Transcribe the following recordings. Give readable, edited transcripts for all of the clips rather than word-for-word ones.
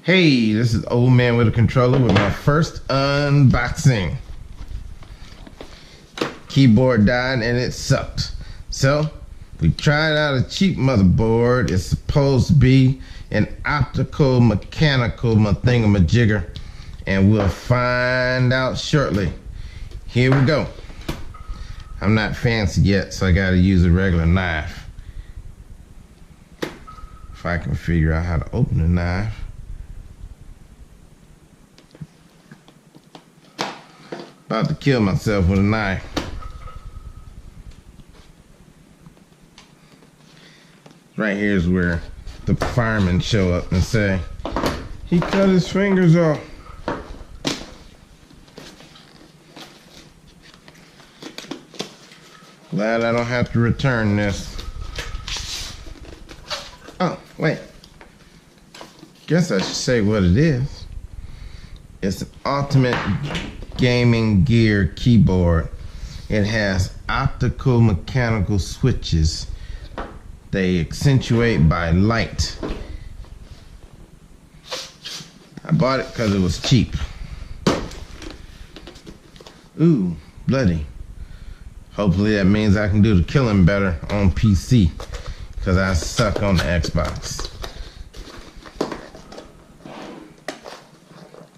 Hey, this is Old Man with a Controller with my first unboxing. Keyboard died and it sucked. So, we tried out a cheap motherboard. It's supposed to be an optical mechanical thingamajigger, and we'll find out shortly. Here we go. I'm not fancy yet, so I gotta use a regular knife. If I can figure out how to open the knife. About to kill myself with a knife. Right here is where the firemen show up and say, he cut his fingers off. Glad I don't have to return this. Oh, wait. Guess I should say what it is. It's an ultimate gaming gear keyboard. It has optical mechanical switches. They accentuate by light. I bought it because it was cheap. Ooh, bloody. Hopefully that means I can do the killing better on PC, because I suck on the Xbox.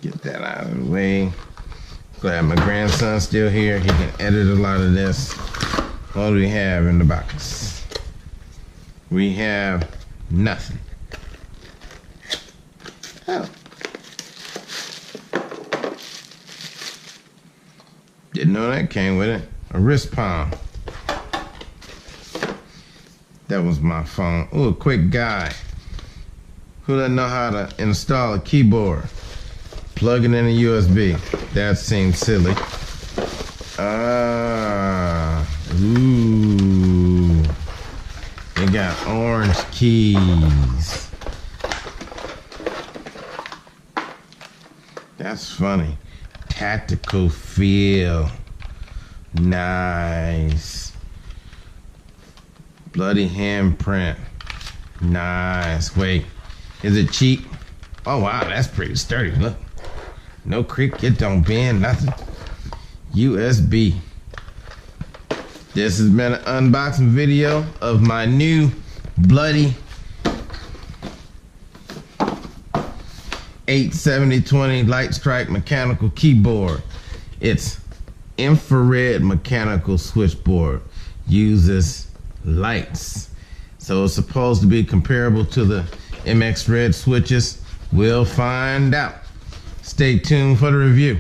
Get that out of the way. Glad my grandson's still here. He can edit a lot of this. What do we have in the box? We have nothing. Oh. Didn't know that came with it. A wrist palm. That was my phone. Ooh, a quick guide. Who doesn't know how to install a keyboard? Plug it in a USB. That seems silly. Ooh. It got orange keys. That's funny. Tactical feel. Nice. Bloody handprint. Nice. Wait, is it cheap? Oh wow, that's pretty sturdy. Look. No creak, it don't bend, nothing. USB. This has been an unboxing video of my new bloody 87020 Light Strike mechanical keyboard. It's infrared mechanical switchboard. Uses lights. So it's supposed to be comparable to the MX Red switches. We'll find out. Stay tuned for the review.